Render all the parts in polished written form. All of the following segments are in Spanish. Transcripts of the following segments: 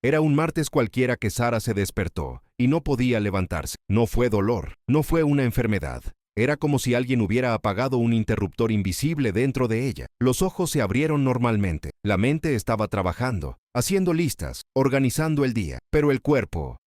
Era un martes cualquiera que Sara se despertó y no podía levantarse. No fue dolor, no fue una enfermedad. Era como si alguien hubiera apagado un interruptor invisible dentro de ella. Los ojos se abrieron normalmente. La mente estaba trabajando, haciendo listas, organizando el día. Pero el cuerpo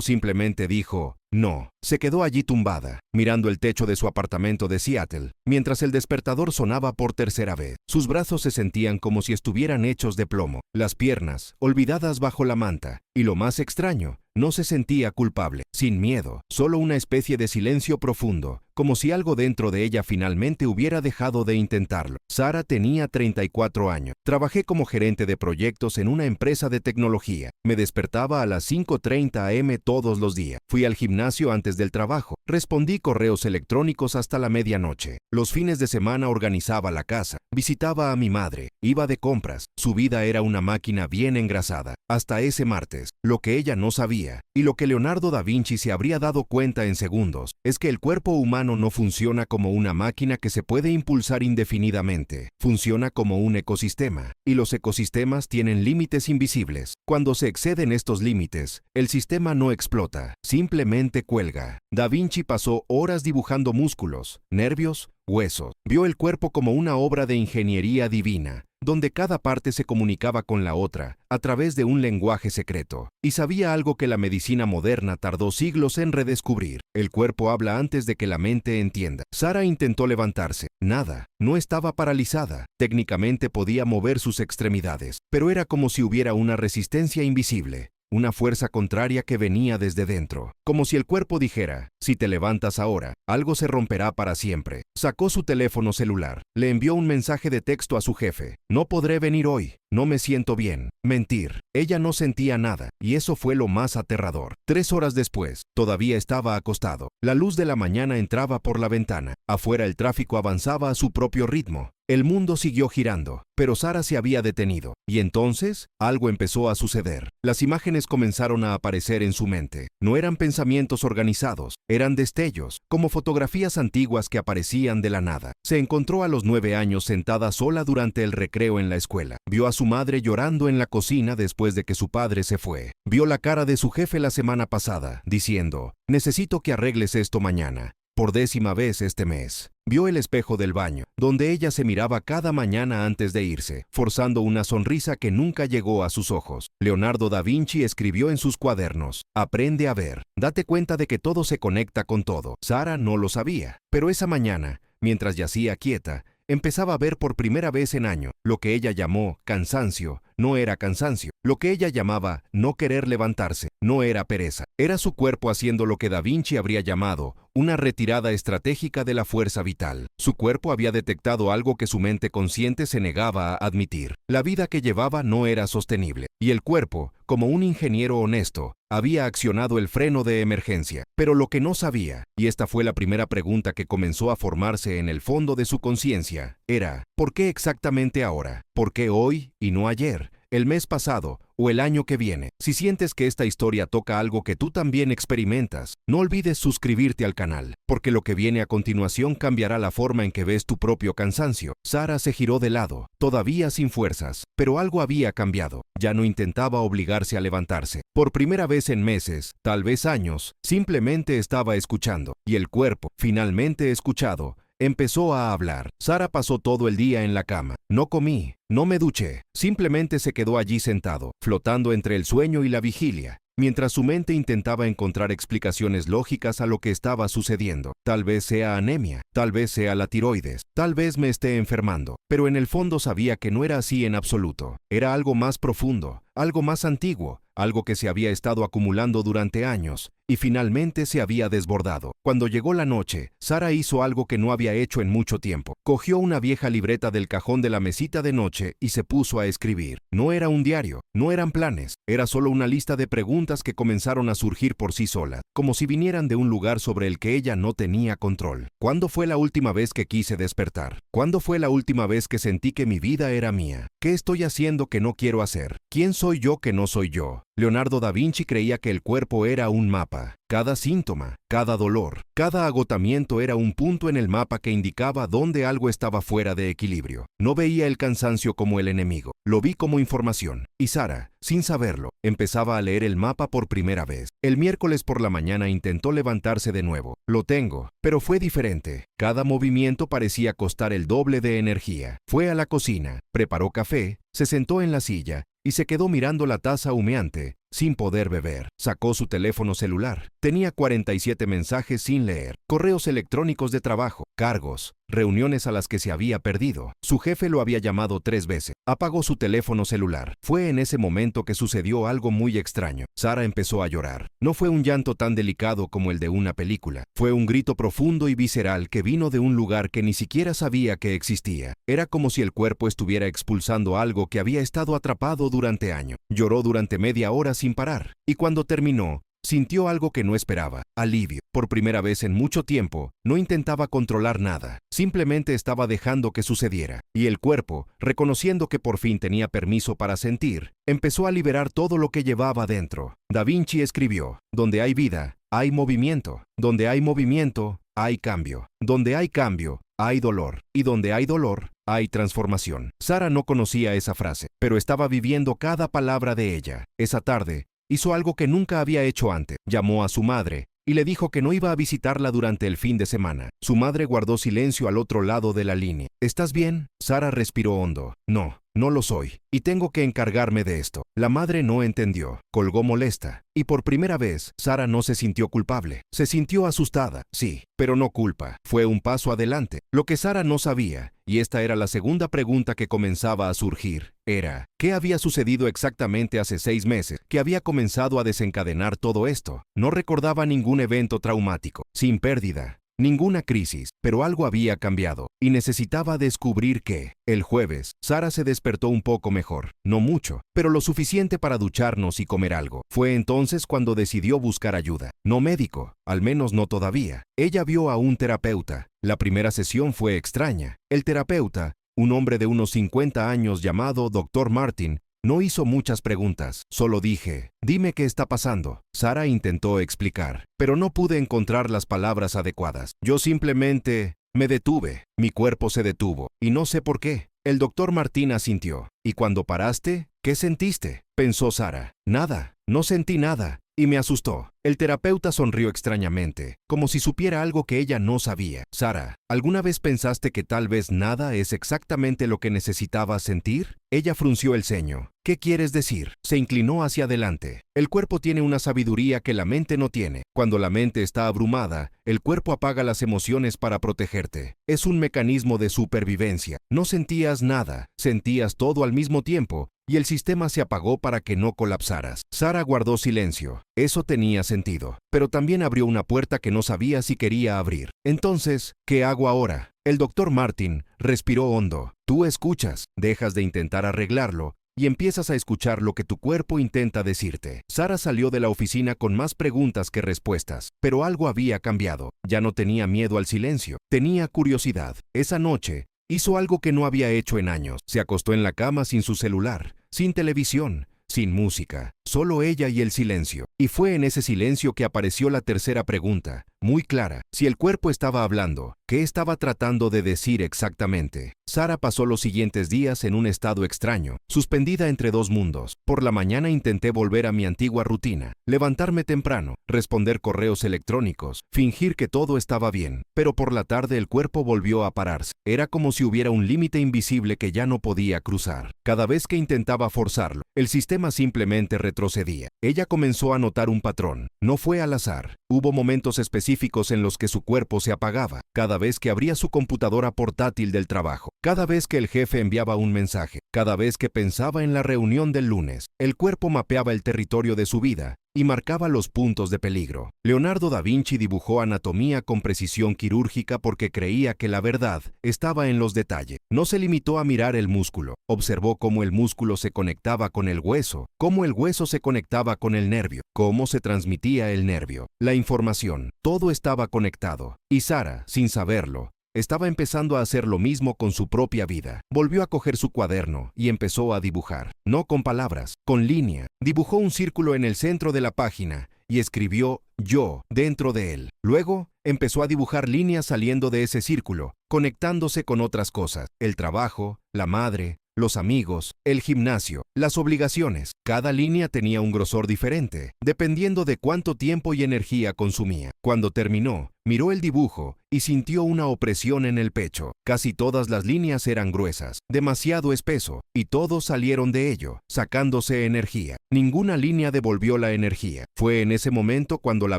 simplemente dijo, no. Se quedó allí tumbada, mirando el techo de su apartamento de Seattle, mientras el despertador sonaba por tercera vez. Sus brazos se sentían como si estuvieran hechos de plomo, las piernas olvidadas bajo la manta. Y lo más extraño, no se sentía culpable, sin miedo, solo una especie de silencio profundo, como si algo dentro de ella finalmente hubiera dejado de intentarlo. Sara tenía 34 años. Trabajé como gerente de proyectos en una empresa de tecnología. Me despertaba a las 5:30 am todos los días. Fui al gimnasio antes del trabajo. Respondí correos electrónicos hasta la medianoche. Los fines de semana organizaba la casa. Visitaba a mi madre. Iba de compras. Su vida era una máquina bien engrasada. Hasta ese martes. Lo que ella no sabía, y lo que Leonardo da Vinci se habría dado cuenta en segundos, es que el cuerpo humano no funciona como una máquina que se puede impulsar indefinidamente. Funciona como un ecosistema, y los ecosistemas tienen límites invisibles. Cuando se exceden estos límites, el sistema no explota, simplemente cuelga. Da Vinci pasó horas dibujando músculos, nervios, huesos. Vio el cuerpo como una obra de ingeniería divina, donde cada parte se comunicaba con la otra a través de un lenguaje secreto. Y sabía algo que la medicina moderna tardó siglos en redescubrir. El cuerpo habla antes de que la mente entienda. Sara intentó levantarse. Nada. No estaba paralizada. Técnicamente podía mover sus extremidades, pero era como si hubiera una resistencia invisible. Una fuerza contraria que venía desde dentro, como si el cuerpo dijera, si te levantas ahora, algo se romperá para siempre. Sacó su teléfono celular, le envió un mensaje de texto a su jefe, no podré venir hoy, no me siento bien. Mentir, ella no sentía nada, y eso fue lo más aterrador. 3 horas después, todavía estaba acostado. La luz de la mañana entraba por la ventana, afuera el tráfico avanzaba a su propio ritmo. El mundo siguió girando, pero Sara se había detenido. Y entonces, algo empezó a suceder. Las imágenes comenzaron a aparecer en su mente. No eran pensamientos organizados, eran destellos, como fotografías antiguas que aparecían de la nada. Se encontró a los 9 años sentada sola durante el recreo en la escuela. Vio a su madre llorando en la cocina después de que su padre se fue. Vio la cara de su jefe la semana pasada, diciendo, necesito que arregles esto mañana. Por 10ª vez este mes. Vio el espejo del baño, donde ella se miraba cada mañana antes de irse, forzando una sonrisa que nunca llegó a sus ojos. Leonardo da Vinci escribió en sus cuadernos, aprende a ver, date cuenta de que todo se conecta con todo. Sara no lo sabía, pero esa mañana, mientras yacía quieta, empezaba a ver por primera vez en años. Lo que ella llamó cansancio no era cansancio. Lo que ella llamaba no querer levantarse no era pereza. Era su cuerpo haciendo lo que Da Vinci habría llamado una retirada estratégica de la fuerza vital. Su cuerpo había detectado algo que su mente consciente se negaba a admitir. La vida que llevaba no era sostenible. Y el cuerpo, como un ingeniero honesto, había accionado el freno de emergencia. Pero lo que no sabía, y esta fue la primera pregunta que comenzó a formarse en el fondo de su conciencia, era, ¿por qué exactamente ahora? ¿Por qué hoy y no ayer? El mes pasado o el año que viene. Si sientes que esta historia toca algo que tú también experimentas, no olvides suscribirte al canal, porque lo que viene a continuación cambiará la forma en que ves tu propio cansancio. Sara se giró de lado, todavía sin fuerzas, pero algo había cambiado. Ya no intentaba obligarse a levantarse. Por primera vez en meses, tal vez años, simplemente estaba escuchando. Y el cuerpo, finalmente escuchado, empezó a hablar. Sara pasó todo el día en la cama. No comí, no me duché. Simplemente se quedó allí sentado, flotando entre el sueño y la vigilia, mientras su mente intentaba encontrar explicaciones lógicas a lo que estaba sucediendo. Tal vez sea anemia, tal vez sea la tiroides, tal vez me esté enfermando. Pero en el fondo sabía que no era así en absoluto. Era algo más profundo, algo más antiguo, algo que se había estado acumulando durante años y finalmente se había desbordado. Cuando llegó la noche, Sara hizo algo que no había hecho en mucho tiempo. Cogió una vieja libreta del cajón de la mesita de noche y se puso a escribir. No era un diario, no eran planes, era solo una lista de preguntas que comenzaron a surgir por sí solas, como si vinieran de un lugar sobre el que ella no tenía control. ¿Cuándo fue la última vez que quise despertar? ¿Cuándo fue la última vez que sentí que mi vida era mía? ¿Qué estoy haciendo que no quiero hacer? ¿Quién soy yo que no soy yo? Leonardo da Vinci creía que el cuerpo era un mapa. Cada síntoma, cada dolor, cada agotamiento era un punto en el mapa que indicaba dónde algo estaba fuera de equilibrio. No veía el cansancio como el enemigo, lo vi como información. Y Sara, sin saberlo, empezaba a leer el mapa por primera vez. El miércoles por la mañana intentó levantarse de nuevo. Lo tengo, pero fue diferente. Cada movimiento parecía costar el doble de energía. Fue a la cocina, preparó café, se sentó en la silla y se quedó mirando la taza humeante, sin poder beber. Sacó su teléfono celular. Tenía 47 mensajes sin leer, correos electrónicos de trabajo, cargos, reuniones a las que se había perdido. Su jefe lo había llamado 3 veces. Apagó su teléfono celular. Fue en ese momento que sucedió algo muy extraño. Sara empezó a llorar. No fue un llanto tan delicado como el de una película. Fue un grito profundo y visceral que vino de un lugar que ni siquiera sabía que existía. Era como si el cuerpo estuviera expulsando algo que había estado atrapado durante años. Lloró durante media hora sin parar, y cuando terminó, sintió algo que no esperaba, alivio. Por primera vez en mucho tiempo, no intentaba controlar nada, simplemente estaba dejando que sucediera. Y el cuerpo, reconociendo que por fin tenía permiso para sentir, empezó a liberar todo lo que llevaba dentro. Da Vinci escribió: donde hay vida, hay movimiento. Donde hay movimiento, hay cambio. Donde hay cambio, hay dolor. Y donde hay dolor, hay transformación. Sara no conocía esa frase, pero estaba viviendo cada palabra de ella. Esa tarde, hizo algo que nunca había hecho antes. Llamó a su madre y le dijo que no iba a visitarla durante el fin de semana. Su madre guardó silencio al otro lado de la línea. ¿Estás bien? Sara respiró hondo. No, no lo soy, y tengo que encargarme de esto. La madre no entendió, colgó molesta, y por primera vez, Sara no se sintió culpable. Se sintió asustada, sí, pero no culpa. Fue un paso adelante. Lo que Sara no sabía, y esta era la segunda pregunta que comenzaba a surgir, era: ¿qué había sucedido exactamente hace 6 meses que había comenzado a desencadenar todo esto? No recordaba ningún evento traumático, sin pérdida, ninguna crisis, pero algo había cambiado, y necesitaba descubrir qué. El jueves, Sara se despertó un poco mejor, no mucho, pero lo suficiente para ducharnos y comer algo. Fue entonces cuando decidió buscar ayuda. No médico, al menos no todavía. Ella vio a un terapeuta. La primera sesión fue extraña. El terapeuta, un hombre de unos 50 años llamado Dr. Martin, no hizo muchas preguntas, solo dije: dime qué está pasando. Sara intentó explicar, pero no pude encontrar las palabras adecuadas. Yo simplemente me detuve, mi cuerpo se detuvo, y no sé por qué. El doctor Martín asintió. ¿Y cuando paraste? ¿Qué sentiste?, pensó Sara. Nada, no sentí nada, y me asustó. El terapeuta sonrió extrañamente, como si supiera algo que ella no sabía. Sara, ¿alguna vez pensaste que tal vez nada es exactamente lo que necesitabas sentir? Ella frunció el ceño. ¿Qué quieres decir? Se inclinó hacia adelante. El cuerpo tiene una sabiduría que la mente no tiene. Cuando la mente está abrumada, el cuerpo apaga las emociones para protegerte. Es un mecanismo de supervivencia. No sentías nada, sentías todo al mismo tiempo, y el sistema se apagó para que no colapsaras. Sara guardó silencio. Eso tenía sentido, pero también abrió una puerta que no sabía si quería abrir. Entonces, ¿qué hago ahora? El doctor Martin respiró hondo. Tú escuchas, dejas de intentar arreglarlo y empiezas a escuchar lo que tu cuerpo intenta decirte. Sara salió de la oficina con más preguntas que respuestas, pero algo había cambiado. Ya no tenía miedo al silencio, tenía curiosidad. Esa noche, hizo algo que no había hecho en años. Se acostó en la cama sin su celular, sin televisión, sin música, solo ella y el silencio. Y fue en ese silencio que apareció la tercera pregunta, muy clara. Si el cuerpo estaba hablando, ¿qué estaba tratando de decir exactamente? Sara pasó los siguientes días en un estado extraño, suspendida entre dos mundos. Por la mañana intenté volver a mi antigua rutina, levantarme temprano, responder correos electrónicos, fingir que todo estaba bien. Pero por la tarde el cuerpo volvió a pararse. Era como si hubiera un límite invisible que ya no podía cruzar. Cada vez que intentaba forzarlo, el sistema simplemente retrocedía. Ella comenzó a notar un patrón. No fue al azar. Hubo momentos específicos en los que su cuerpo se apagaba. Cada vez que abría su computadora portátil del trabajo, cada vez que el jefe enviaba un mensaje, cada vez que pensaba en la reunión del lunes, el cuerpo mapeaba el territorio de su vida y marcaba los puntos de peligro. Leonardo da Vinci dibujó anatomía con precisión quirúrgica porque creía que la verdad estaba en los detalles. No se limitó a mirar el músculo, observó cómo el músculo se conectaba con el hueso, cómo el hueso se conectaba con el nervio, cómo se transmitía el nervio, la información, todo estaba conectado. Y Sara, sin saberlo, estaba empezando a hacer lo mismo con su propia vida. Volvió a coger su cuaderno y empezó a dibujar. No con palabras, con línea. Dibujó un círculo en el centro de la página y escribió yo dentro de él. Luego, empezó a dibujar líneas saliendo de ese círculo, conectándose con otras cosas: el trabajo, la madre, los amigos, el gimnasio, las obligaciones. Cada línea tenía un grosor diferente, dependiendo de cuánto tiempo y energía consumía. Cuando terminó, miró el dibujo y sintió una opresión en el pecho. Casi todas las líneas eran gruesas, demasiado espeso, y todos salieron de ello, sacándose energía. Ninguna línea devolvió la energía. Fue en ese momento cuando la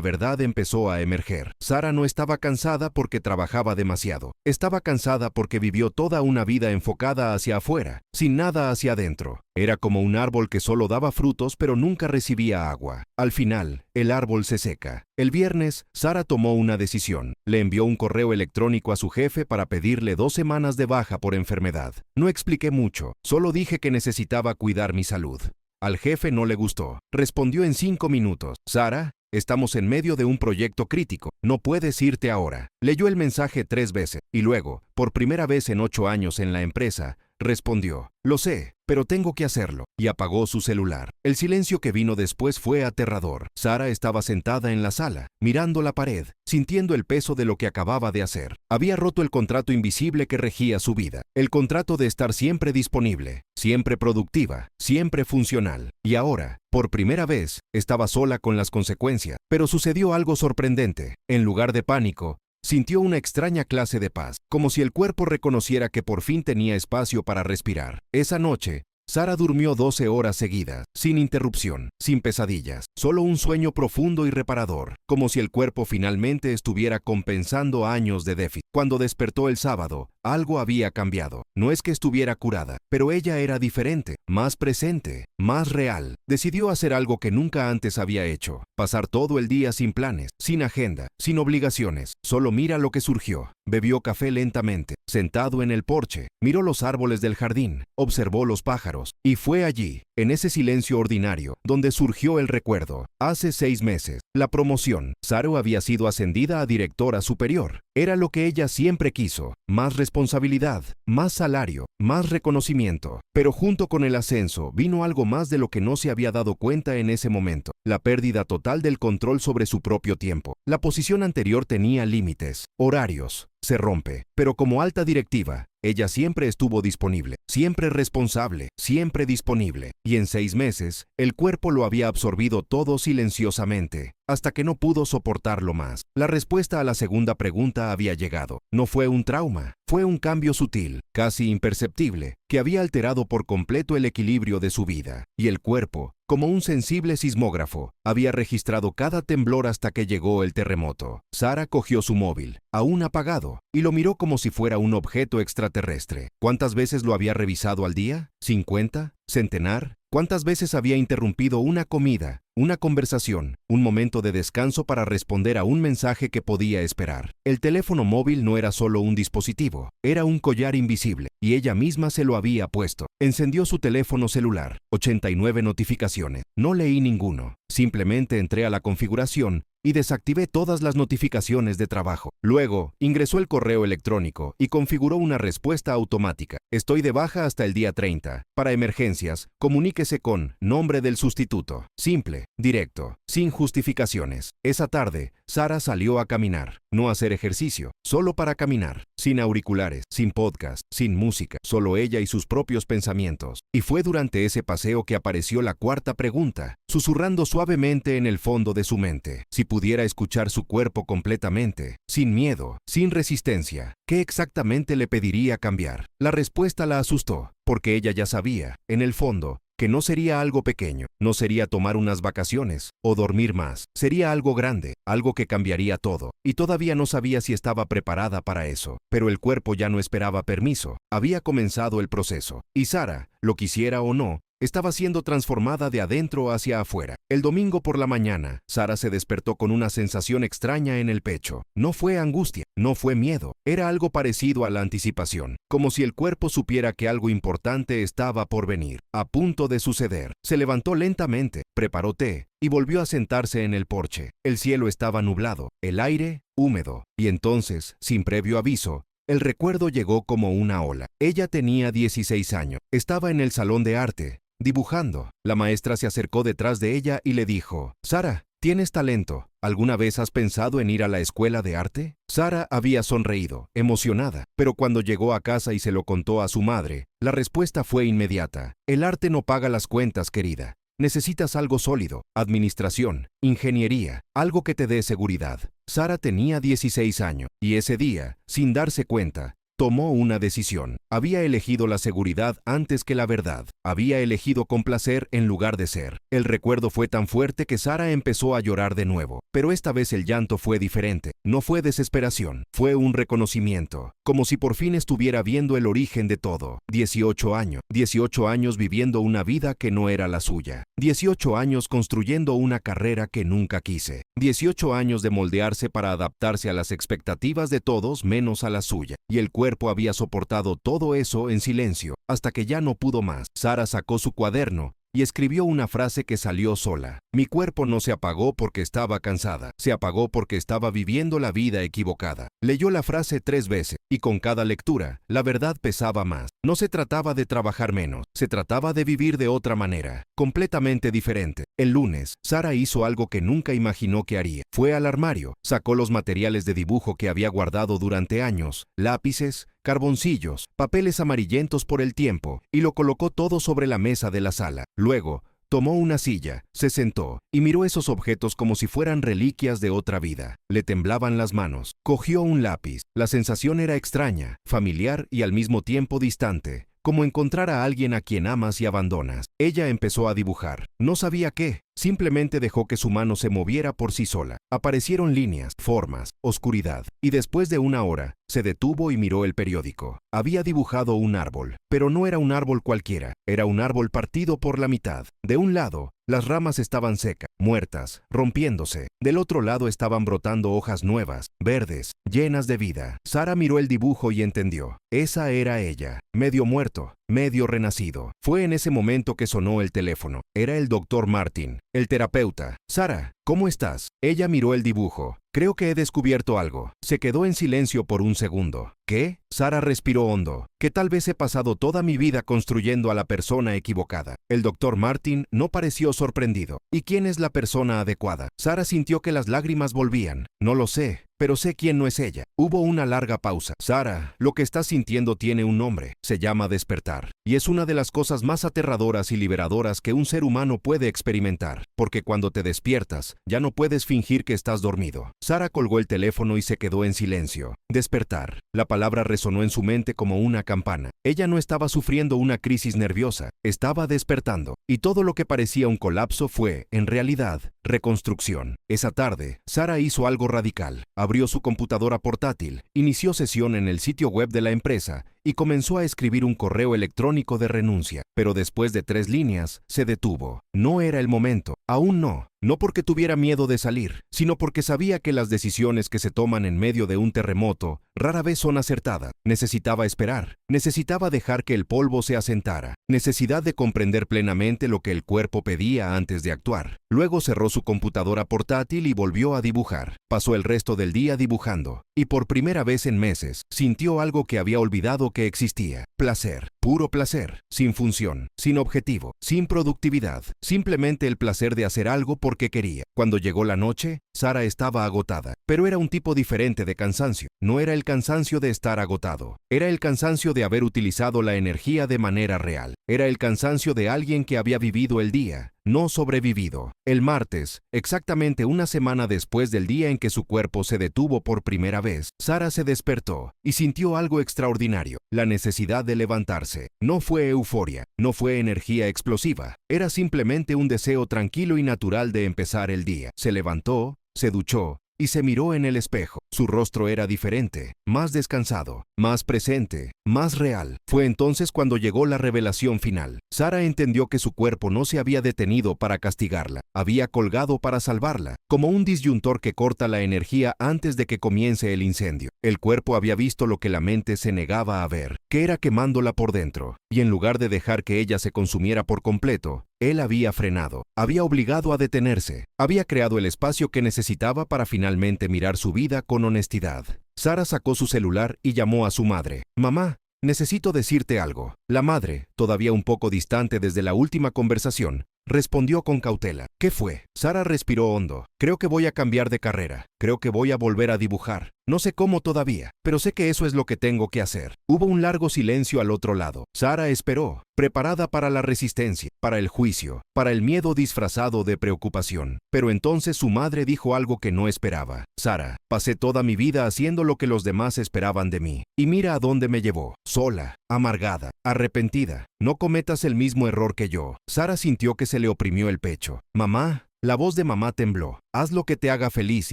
verdad empezó a emerger. Sara no estaba cansada porque trabajaba demasiado. Estaba cansada porque vivió toda una vida enfocada hacia afuera, sin nada hacia adentro. Era como un árbol que solo daba frutos pero nunca recibía agua. Al final, el árbol se seca. El viernes, Sara tomó una decisión. Le envió un correo electrónico a su jefe para pedirle 2 semanas de baja por enfermedad. No expliqué mucho, solo dije que necesitaba cuidar mi salud. Al jefe no le gustó. Respondió en 5 minutos. Sara, estamos en medio de un proyecto crítico. No puedes irte ahora. Leyó el mensaje 3 veces y luego, por primera vez en 8 años en la empresa, respondió: lo sé, pero tengo que hacerlo, y apagó su celular. El silencio que vino después fue aterrador. Sara estaba sentada en la sala, mirando la pared, sintiendo el peso de lo que acababa de hacer. Había roto el contrato invisible que regía su vida, el contrato de estar siempre disponible, siempre productiva, siempre funcional. Y ahora, por primera vez, estaba sola con las consecuencias. Pero sucedió algo sorprendente. En lugar de pánico, sintió una extraña clase de paz, como si el cuerpo reconociera que por fin tenía espacio para respirar. Esa noche, Sara durmió 12 horas seguidas, sin interrupción, sin pesadillas, solo un sueño profundo y reparador, como si el cuerpo finalmente estuviera compensando años de déficit. Cuando despertó el sábado, algo había cambiado. No es que estuviera curada, pero ella era diferente, más presente, más real. Decidió hacer algo que nunca antes había hecho: pasar todo el día sin planes, sin agenda, sin obligaciones. Solo mira lo que surgió. Bebió café lentamente, sentado en el porche, miró los árboles del jardín, observó los pájaros, y fue allí, en ese silencio ordinario, donde surgió el recuerdo. Hace 6 meses, la promoción. Sara había sido ascendida a directora superior. Era lo que ella siempre quiso: más responsabilidad, más salario, más reconocimiento. Pero junto con el ascenso vino algo más de lo que no se había dado cuenta en ese momento: la pérdida total del control sobre su propio tiempo. La posición anterior tenía límites, horarios. Se rompe, pero como alta directiva, ella siempre estuvo disponible, siempre responsable, siempre disponible. Y en 6 meses, el cuerpo lo había absorbido todo silenciosamente, hasta que no pudo soportarlo más. La respuesta a la segunda pregunta había llegado. No fue un trauma, fue un cambio sutil, casi imperceptible, que había alterado por completo el equilibrio de su vida. Y el cuerpo, como un sensible sismógrafo, había registrado cada temblor hasta que llegó el terremoto. Sara cogió su móvil, aún apagado, y lo miró como si fuera un objeto extraterrestre. ¿Cuántas veces lo había revisado al día? ¿50? ¿Centenar? ¿Cuántas veces había interrumpido una comida, una conversación, un momento de descanso para responder a un mensaje que podía esperar? El teléfono móvil no era solo un dispositivo, era un collar invisible, y ella misma se lo había puesto. Encendió su teléfono celular. 89 notificaciones. No leí ninguno. Simplemente entré a la configuración y desactivé todas las notificaciones de trabajo. Luego, ingresó el correo electrónico y configuró una respuesta automática. Estoy de baja hasta el día 30. Para emergencias, comuníquese con nombre del sustituto. Simple, directo, sin justificaciones. Esa tarde, Sara salió a caminar. No a hacer ejercicio, solo para caminar. Sin auriculares, sin podcast, sin música, solo ella y sus propios pensamientos. Y fue durante ese paseo que apareció la cuarta pregunta, susurrando suavemente en el fondo de su mente. Si pudiera escuchar su cuerpo completamente, sin miedo, sin resistencia, ¿qué exactamente le pediría cambiar? La respuesta la asustó, porque ella ya sabía, en el fondo, que no sería algo pequeño, no sería tomar unas vacaciones o dormir más, sería algo grande, algo que cambiaría todo, y todavía no sabía si estaba preparada para eso. Pero el cuerpo ya no esperaba permiso, había comenzado el proceso, y Sara, lo quisiera o no, estaba siendo transformada de adentro hacia afuera. El domingo por la mañana, Sara se despertó con una sensación extraña en el pecho. No fue angustia, no fue miedo, era algo parecido a la anticipación, como si el cuerpo supiera que algo importante estaba por venir, a punto de suceder. Se levantó lentamente, preparó té y volvió a sentarse en el porche. El cielo estaba nublado, el aire húmedo, y entonces, sin previo aviso, El recuerdo llegó como una ola. Ella tenía 16 años. Estaba en el salón de arte, dibujando. La maestra se acercó detrás de ella y le dijo: «Sara, tienes talento. ¿Alguna vez has pensado en ir a la escuela de arte?» Sara había sonreído, emocionada, pero cuando llegó a casa y se lo contó a su madre, la respuesta fue inmediata: «El arte no paga las cuentas, querida. Necesitas algo sólido, administración, ingeniería, algo que te dé seguridad». Sara tenía 16 años, y ese día, sin darse cuenta, tomó una decisión. Había elegido la seguridad antes que la verdad. Había elegido complacer en lugar de ser. El recuerdo fue tan fuerte que Sara empezó a llorar de nuevo. Pero esta vez el llanto fue diferente. No fue desesperación, fue un reconocimiento. Como si por fin estuviera viendo el origen de todo. 18 años viviendo una vida que no era la suya. 18 años construyendo una carrera que nunca quise. 18 años de moldearse para adaptarse a las expectativas de todos menos a la suya. Y el cuerpo había soportado todo eso en silencio, hasta que ya no pudo más. Sara sacó su cuaderno y escribió una frase que salió sola. Mi cuerpo no se apagó porque estaba cansada, se apagó porque estaba viviendo la vida equivocada. Leyó la frase 3 veces, y con cada lectura, la verdad pesaba más. No se trataba de trabajar menos, se trataba de vivir de otra manera, completamente diferente. El lunes, Sara hizo algo que nunca imaginó que haría. Fue al armario, sacó los materiales de dibujo que había guardado durante años, lápices, carboncillos, papeles amarillentos por el tiempo, y lo colocó todo sobre la mesa de la sala. Luego, tomó una silla, se sentó y miró esos objetos como si fueran reliquias de otra vida. Le temblaban las manos. Cogió un lápiz. La sensación era extraña, familiar y al mismo tiempo distante, como encontrar a alguien a quien amas y abandonas. Ella empezó a dibujar. No sabía qué. Simplemente dejó que su mano se moviera por sí sola. Aparecieron líneas, formas, oscuridad. Y después de una hora, se detuvo y miró el periódico. Había dibujado un árbol, pero no era un árbol cualquiera. Era un árbol partido por la mitad. De un lado, las ramas estaban secas, muertas, rompiéndose. Del otro lado estaban brotando hojas nuevas, verdes, llenas de vida. Sara miró el dibujo y entendió. Esa era ella, medio muerto, medio renacido. Fue en ese momento que sonó el teléfono. Era el doctor Martin, el terapeuta. Sara, ¿cómo estás? Ella miró el dibujo. Creo que he descubierto algo. Se quedó en silencio por un segundo. ¿Qué? Sara respiró hondo. Que tal vez he pasado toda mi vida construyendo a la persona equivocada. El doctor Martin no pareció sorprendido. ¿Y quién es la persona adecuada? Sara sintió que las lágrimas volvían. No lo sé, pero sé quién no es ella. Hubo una larga pausa. Sara, lo que estás sintiendo tiene un nombre. Se llama despertar. Y es una de las cosas más aterradoras y liberadoras que un ser humano puede experimentar. Porque cuando te despiertas, ya no puedes fingir que estás dormido. Sara colgó el teléfono y se quedó en silencio. Despertar. La palabra resonó en su mente como una campana. Ella no estaba sufriendo una crisis nerviosa. Estaba despertando. Y todo lo que parecía un colapso fue, en realidad, reconstrucción. Esa tarde, Sara hizo algo radical. Abrió su computadora portátil, inició sesión en el sitio web de la empresa y comenzó a escribir un correo electrónico de renuncia. Pero después de 3 líneas, se detuvo. No era el momento. Aún no. No porque tuviera miedo de salir, sino porque sabía que las decisiones que se toman en medio de un terremoto rara vez son acertadas. Necesitaba esperar. Necesitaba dejar que el polvo se asentara. Necesidad de comprender plenamente lo que el cuerpo pedía antes de actuar. Luego cerró su computadora portátil y volvió a dibujar. Pasó el resto del día dibujando. Y por primera vez en meses, sintió algo que había olvidado que existía. Placer. Puro placer. Sin función. Sin objetivo. Sin productividad. Simplemente el placer de hacer algo porque quería. Cuando llegó la noche, Sara estaba agotada. Pero era un tipo diferente de cansancio. No era el cansancio de estar agotado. Era el cansancio de haber utilizado la energía de manera real. Era el cansancio de alguien que había vivido el día, no sobrevivido. El martes, exactamente una semana después del día en que su cuerpo se detuvo por primera vez, Sara se despertó y sintió algo extraordinario, la necesidad de levantarse. No fue euforia, no fue energía explosiva, era simplemente un deseo tranquilo y natural de empezar el día. Se levantó, se duchó y se miró en el espejo. Su rostro era diferente, más descansado, más presente, más real. Fue entonces cuando llegó la revelación final. Sara entendió que su cuerpo no se había detenido para castigarla, había colgado para salvarla, como un disyuntor que corta la energía antes de que comience el incendio. El cuerpo había visto lo que la mente se negaba a ver, que era quemándola por dentro, y en lugar de dejar que ella se consumiera por completo, él había frenado, había obligado a detenerse, había creado el espacio que necesitaba para finalmente mirar su vida con honestidad. Sara sacó su celular y llamó a su madre. «Mamá, necesito decirte algo». La madre, todavía un poco distante desde la última conversación, respondió con cautela. «¿Qué fue?». Sara respiró hondo. «Creo que voy a cambiar de carrera. Creo que voy a volver a dibujar. No sé cómo todavía, pero sé que eso es lo que tengo que hacer». Hubo un largo silencio al otro lado. Sara esperó, preparada para la resistencia, para el juicio, para el miedo disfrazado de preocupación. Pero entonces su madre dijo algo que no esperaba. «Sara, pasé toda mi vida haciendo lo que los demás esperaban de mí. Y mira a dónde me llevó. Sola, amargada, arrepentida. No cometas el mismo error que yo». Sara sintió que se le oprimió el pecho. «Mamá». La voz de mamá tembló. «Haz lo que te haga feliz,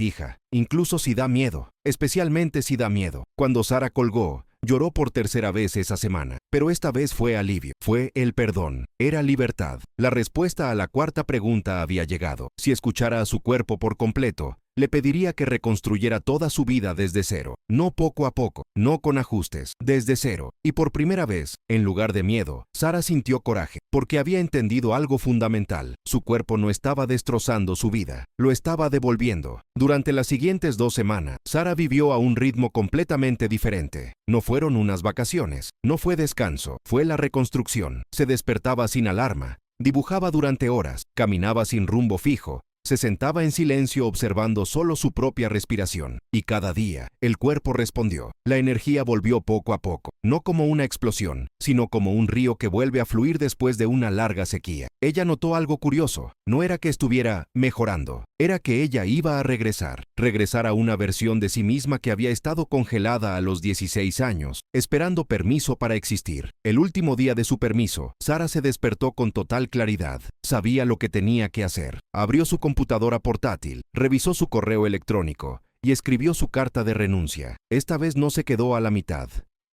hija, incluso si da miedo, especialmente si da miedo». Cuando Sara colgó, lloró por tercera vez esa semana, pero esta vez fue alivio, fue el perdón, era libertad. La respuesta a la cuarta pregunta había llegado. Si escuchara a su cuerpo por completo, le pediría que reconstruyera toda su vida desde cero, no poco a poco, no con ajustes, desde cero. Y por primera vez, en lugar de miedo, Sara sintió coraje, porque había entendido algo fundamental. Su cuerpo no estaba destrozando su vida, lo estaba devolviendo. Durante las siguientes 2 semanas, Sara vivió a un ritmo completamente diferente. No fueron unas vacaciones, no fue descanso, fue la reconstrucción. Se despertaba sin alarma, dibujaba durante horas, caminaba sin rumbo fijo, se sentaba en silencio observando solo su propia respiración. Y cada día, el cuerpo respondió. La energía volvió poco a poco, no como una explosión, sino como un río que vuelve a fluir después de una larga sequía. Ella notó algo curioso. No era que estuviera mejorando, era que ella iba a regresar a una versión de sí misma que había estado congelada a los 16 años, esperando permiso para existir. El último día de su permiso, Sara se despertó con total claridad. Sabía lo que tenía que hacer. Abrió su computadora portátil, revisó su correo electrónico y escribió su carta de renuncia. Esta vez no se quedó a la mitad.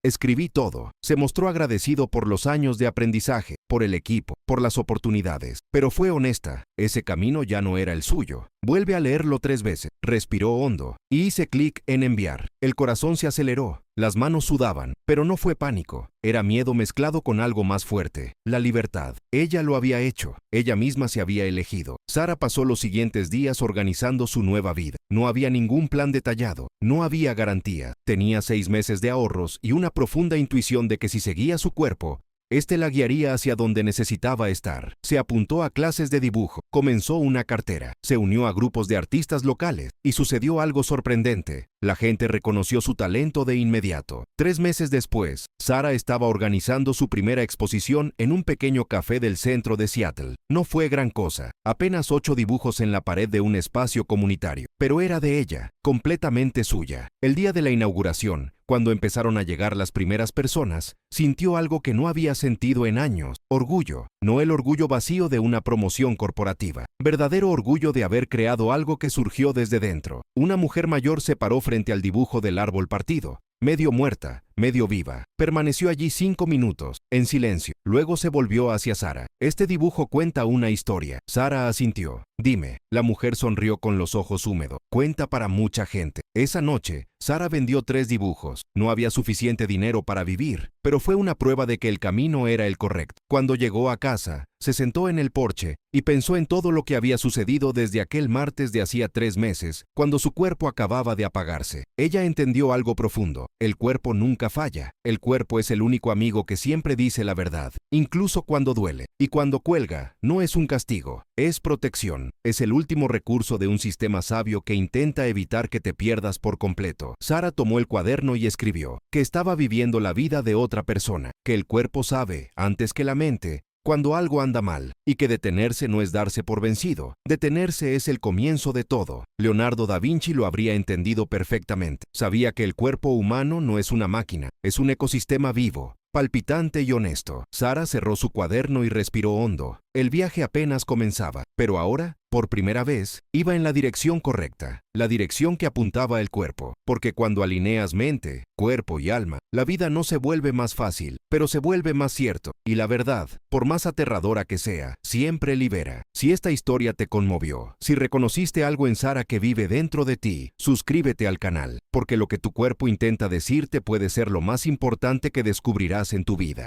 «Escribí todo». Se mostró agradecido por los años de aprendizaje, por el equipo, por las oportunidades, pero fue honesta. Ese camino ya no era el suyo. Vuelve a leerlo 3 veces, respiró hondo y hice clic en enviar. El corazón se aceleró, las manos sudaban, pero no fue pánico. Era miedo mezclado con algo más fuerte, la libertad. Ella lo había hecho, ella misma se había elegido. Sara pasó los siguientes días organizando su nueva vida. No había ningún plan detallado, no había garantía. Tenía 6 meses de ahorros y una profunda intuición de que si seguía su cuerpo, este la guiaría hacia donde necesitaba estar. Se apuntó a clases de dibujo, comenzó una cartera, se unió a grupos de artistas locales y sucedió algo sorprendente. La gente reconoció su talento de inmediato. 3 meses después, Sara estaba organizando su primera exposición en un pequeño café del centro de Seattle. No fue gran cosa, apenas 8 dibujos en la pared de un espacio comunitario, pero era de ella, completamente suya. El día de la inauguración, cuando empezaron a llegar las primeras personas, sintió algo que no había sentido en años: orgullo. No el orgullo vacío de una promoción corporativa, verdadero orgullo de haber creado algo que surgió desde dentro. Una mujer mayor se paró frente al dibujo del árbol partido, medio muerta, medio viva. Permaneció allí 5 minutos, en silencio. Luego se volvió hacia Sara. «Este dibujo cuenta una historia». Sara asintió. «Dime». La mujer sonrió con los ojos húmedos. «Cuenta para mucha gente». Esa noche, Sara vendió 3 dibujos. No había suficiente dinero para vivir, pero fue una prueba de que el camino era el correcto. Cuando llegó a casa, se sentó en el porche y pensó en todo lo que había sucedido desde aquel martes de hacía 3 meses, cuando su cuerpo acababa de apagarse. Ella entendió algo profundo. El cuerpo nunca falla. El cuerpo es el único amigo que siempre dice la verdad, incluso cuando duele. Y cuando cuelga, no es un castigo, es protección. Es el último recurso de un sistema sabio que intenta evitar que te pierdas por completo. Sara tomó el cuaderno y escribió que estaba viviendo la vida de otra persona, que el cuerpo sabe, antes que la mente, cuando algo anda mal, y que detenerse no es darse por vencido. Detenerse es el comienzo de todo. Leonardo da Vinci lo habría entendido perfectamente. Sabía que el cuerpo humano no es una máquina, es un ecosistema vivo, palpitante y honesto. Sara cerró su cuaderno y respiró hondo. El viaje apenas comenzaba, pero ahora, por primera vez, iba en la dirección correcta, la dirección que apuntaba el cuerpo. Porque cuando alineas mente, cuerpo y alma, la vida no se vuelve más fácil, pero se vuelve más cierto. Y la verdad, por más aterradora que sea, siempre libera. Si esta historia te conmovió, si reconociste algo en Sara que vive dentro de ti, suscríbete al canal, porque lo que tu cuerpo intenta decirte puede ser lo más importante que descubrirás en tu vida.